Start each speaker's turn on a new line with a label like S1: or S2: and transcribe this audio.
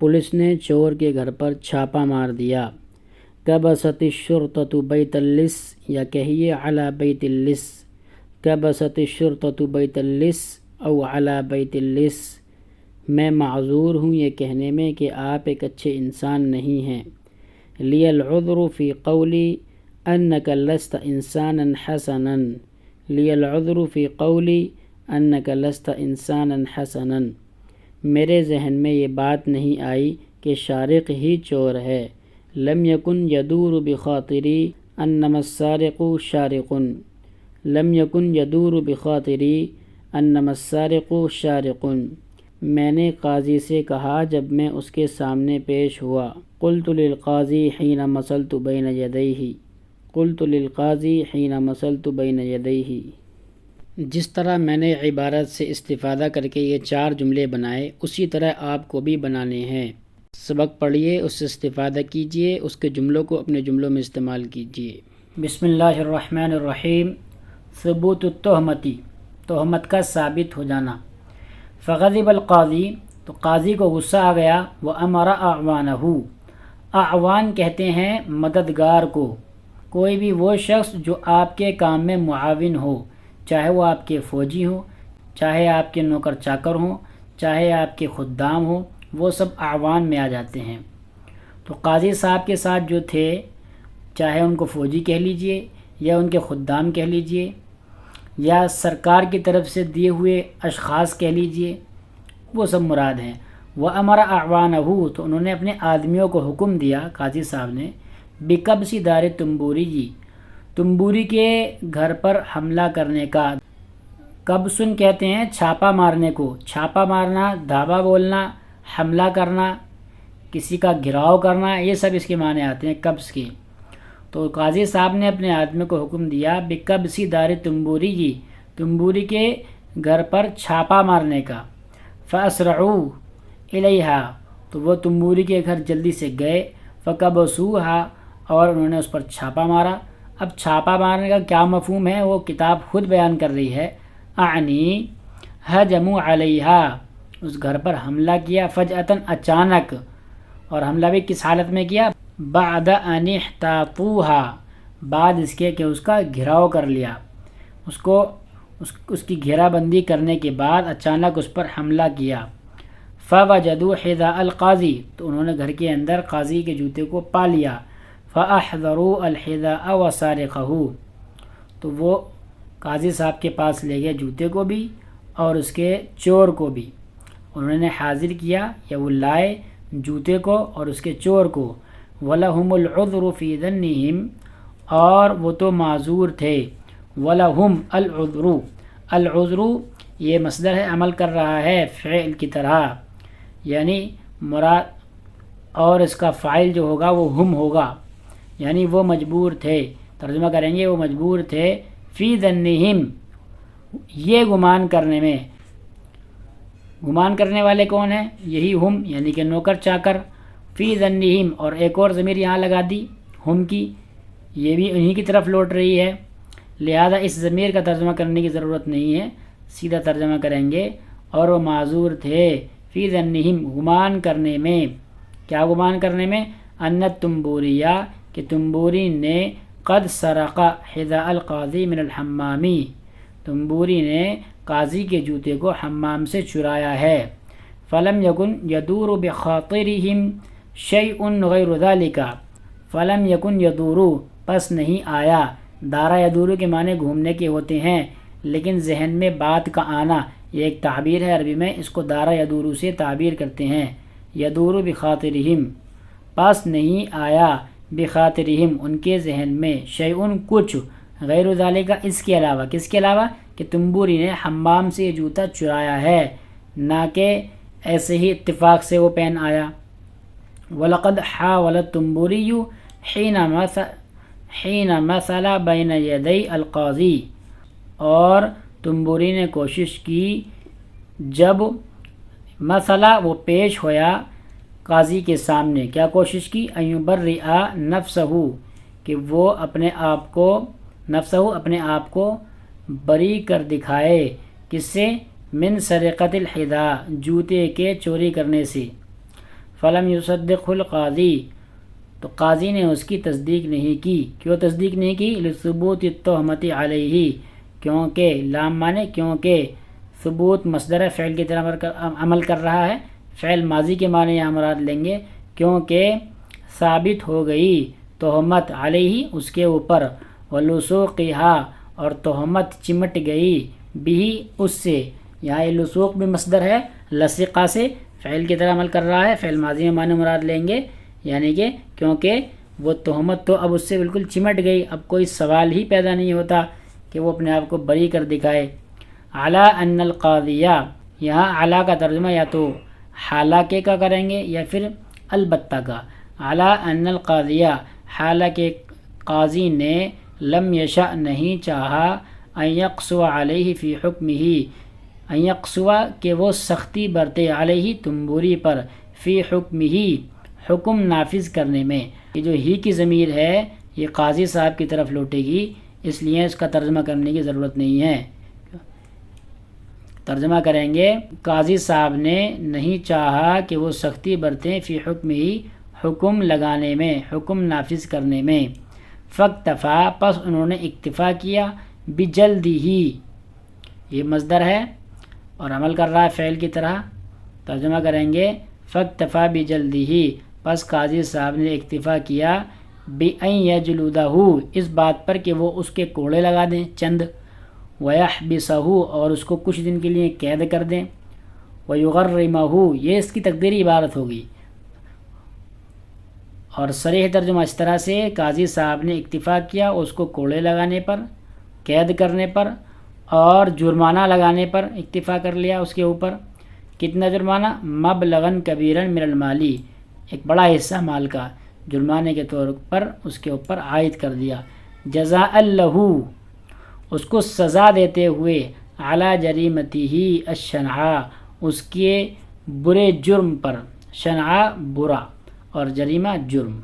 S1: Police نے چور کے گھر پر چھاپا مار دیا۔ کبست الشرطۃ بیت اللص، یا کہیے علی بیت اللص، کبست الشرطۃ بیت اللص او علی بیت اللص۔ میں معذور ہوں یہ کہنے میں کہ آپ ایک اچھے انسان نہیں ہیں۔ لی العذر فی قولی انک لست انسانا حسنا، لی العذر فی قولی انک لست انسانا حسنا۔ میرے ذہن میں یہ بات نہیں آئی کہ سارق ہی چور ہے۔ لم یکن یدور بخاطری انما السارق سارق، لم یکن یدور بخاطری انما السارق سارق۔ میں نے قاضی سے کہا جب میں اس کے سامنے پیش ہوا، قلت للقاضی حین مثلت بین یدیہ، قلت للقاضی حین مثلت بین یدیہ۔ جس طرح میں نے عبارت سے استفادہ کر کے یہ 4 جملے بنائے، اسی طرح آپ کو بھی بنانے ہیں۔ سبق پڑھیے، اس سے استفادہ کیجیے، اس کے جملوں کو اپنے جملوں میں استعمال کیجیے۔ بسم اللہ الرحمن الرحیم۔ ثبوت التہمتی، تہمت کا ثابت ہو جانا۔ فغضب القاضی، تو قاضی کو غصہ آ گیا۔ وامر اعوانہ، اعوان کہتے ہیں مددگار کو، کوئی بھی وہ شخص جو آپ کے کام میں معاون ہو، چاہے وہ آپ کے فوجی ہوں، چاہے آپ کے نوکر چاکر ہوں، چاہے آپ کے خدام ہوں، وہ سب اعوان میں آ جاتے ہیں۔ تو قاضی صاحب کے ساتھ جو تھے، چاہے ان کو فوجی کہہ لیجئے یا ان کے خدام کہہ لیجئے یا سرکار کی طرف سے دیے ہوئے اشخاص کہہ لیجئے، وہ سب مراد ہیں۔ وَأَمَرَ أَعْوَانَهُ، تو انہوں نے اپنے آدمیوں کو حکم دیا، قاضی صاحب نے، بِقَبْضِ دَارِ تُنبوری، تنبوری کے گھر پر حملہ کرنے کا۔ قبضن کہتے ہیں چھاپا مارنے کو، چھاپا مارنا، دھاوا بولنا، حملہ کرنا، کسی کا گھراؤ کرنا، یہ سب اس کے معنی آتے ہیں قبض کے۔ تو قاضی صاحب نے اپنے آدمی کو حکم دیا بِقَبْضِ دَارِ تُنبوری، تنبوری کے گھر پر چھاپا مارنے کا۔ فَأَسْرَعُوا إِلَيْهَا، تو وہ تنبوری کے گھر جلدی سے گئے۔ فَقَبَسُوهَا، اور انہوں نے اس پر چھاپا مارا۔ اب چھاپا مارنے کا کیا مفہوم ہے وہ کتاب خود بیان کر رہی ہے۔ اعنی ہجموا علیہا، اس گھر پر حملہ کیا، فجأتاً اچانک، اور حملہ بھی کس حالت میں کیا؟ بعد ان احتاطوها، بعد اس کے کہ اس کا گھراؤ کر لیا، اس کی گھیرا بندی کرنے کے بعد اچانک اس پر حملہ کیا۔ فوجدوا حذاء القاضی، تو انہوں نے گھر کے اندر قاضی کے جوتے کو پا لیا۔ فاحضروا الحذاء وسارقه، تو وہ قاضی صاحب کے پاس لے گئے جوتے کو بھی اور اس کے چور کو بھی، انہوں نے حاضر کیا یا وہ لائے جوتے کو اور اس کے چور کو۔ وَلَهُمُ الْعُذْرُ فِي ذَنِّهِمْ، اور وہ تو معذور تھے۔ وَلَهُمْ الْعُذْرُ، العذر یہ مصدر ہے، عمل کر رہا ہے فعل کی طرح، یعنی مراد، اور اس کا فاعل جو ہوگا وہ ہم ہوگا، یعنی وہ مجبور تھے، ترجمہ کریں گے وہ مجبور تھے، فی ظنہم، یہ گمان کرنے میں۔ گمان کرنے والے کون ہیں؟ یہی ہم، یعنی کہ نوکر چاکر۔ فی ظنہم، اور ایک اور ضمیر یہاں لگا دی ہم کی، یہ بھی انہی کی طرف لوٹ رہی ہے، لہذا اس ضمیر کا ترجمہ کرنے کی ضرورت نہیں ہے، سیدھا ترجمہ کریں گے اور وہ معذور تھے فی ظنہم، گمان کرنے میں۔ کیا گمان کرنے میں؟ ان التنبوریہ، کہ تنبوری نے قد سرق حذاء القاضی من الحمامی، تنبوری نے قاضی کے جوتے کو حمام سے چرایا ہے۔ فلم یکن یدور بخاطرہم شیء غیر ذلک، فلم یکن یدور، پس نہیں آیا، دارا یدور کے معنی گھومنے کے ہوتے ہیں، لیکن ذہن میں بات کا آنا، یہ ایک تعبیر ہے عربی میں، اس کو دارا یدور سے تعبیر کرتے ہیں۔ یدور بخاطرہم، پس نہیں آیا، بخاطرہم ان کے ذہن میں، شیئن کچھ، غیر ذالک اس کے علاوہ، کس کے علاوہ؟ کہ تنبوری نے حمام سے یہ جوتا چرایا ہے، نہ کہ ایسے ہی اتفاق سے وہ پہن آیا۔ وَلَقَدْ حَاوَلَ التُّنبُورِيُّ حِينَ مَثَلَ بَيْنَ يَدَيْ الْقَاضِي، اور تنبوری نے کوشش کی جب مسئلہ وہ پیش ہویا قاضی کے سامنے، کیا کوشش کی؟ ان یبرئ نفسہ، کہ وہ اپنے آپ کو بری کر دکھائے، کس سے؟ من سرقت الحذاء، جوتے کے چوری کرنے سے۔ فلم یصدق القاضی، تو قاضی نے اس کی تصدیق نہیں کی. کیوں تصدیق نہیں کی؟ لثبوت التہمت علیہ، کیونکہ لام مانے کیونکہ، ثبوت مصدر ہے، فعل کی طرح عمل کر رہا ہے، فعل ماضی کے معنی یہاں مراد لیں گے، کیونکہ ثابت ہو گئی تہمت علیہ اس کے اوپر، ولصوقہا اور تہمت چمٹ گئی بھی اس سے. یہاں یہ لصوق بھی مصدر ہے، لصقہ سے فعل کی طرح عمل کر رہا ہے، فعل ماضی میں معنی مراد لیں گے، یعنی کہ کیونکہ وہ تہمت تو اب اس سے بالکل چمٹ گئی، اب کوئی سوال ہی پیدا نہیں ہوتا کہ وہ اپنے آپ کو بری کر دکھائے. علی ان القاضیہ، یہاں علی کا ترجمہ یا تو حالانکہ کا کریں گے یا پھر البتہ کا. علی ان القاضیہ، حالانکہ قاضی نے، لم یشاء نہیں چاہا، ان یقسو علیہ فی حکمہ، ان یقسو کہ وہ سختی برتے، علیہ تنبوری پر، فی حکمہ حکم نافذ کرنے میں. یہ جو ہی کی ضمیر ہے یہ قاضی صاحب کی طرف لوٹے گی، اس لیے اس کا ترجمہ کرنے کی ضرورت نہیں ہے. ترجمہ کریں گے قاضی صاحب نے نہیں چاہا کہ وہ سختی برتیں، فی حکم ہی حکم لگانے میں، حکم نافذ کرنے میں. فاکتفا پس انہوں نے اکتفا کیا، بجلدی ہی یہ مصدر ہے اور عمل کر رہا ہے فعل کی طرح. ترجمہ کریں گے فاکتفا بجلدی ہی پس قاضی صاحب نے اکتفا کیا، بِأَن يَجْلُدَهُ اس بات پر کہ وہ اس کے کوڑے لگا دیں چند، وَيَحْبِسَهُ اور اس کو کچھ دن کے لیے قید کر دیں، وَيُغَرِّمَهُ یہ اس کی تقدیری عبارت ہوگی. اور صریح ترجمہ اس طرح سے، قاضی صاحب نے اکتفا کیا اس کو کوڑے لگانے پر، قید کرنے پر اور جرمانہ لگانے پر اکتفا کر لیا اس کے اوپر. کتنا جرمانہ؟ مبلغاً کبیراً من المالی، ایک بڑا حصہ مال کا جرمانے کے طور پر اس کے اوپر عائد کر دیا. جزاء لہ اس کو سزا دیتے ہوئے، علی جریمتہ الشنعاء اس کے برے جرم پر، شنعاء برا اور جریمہ جرم.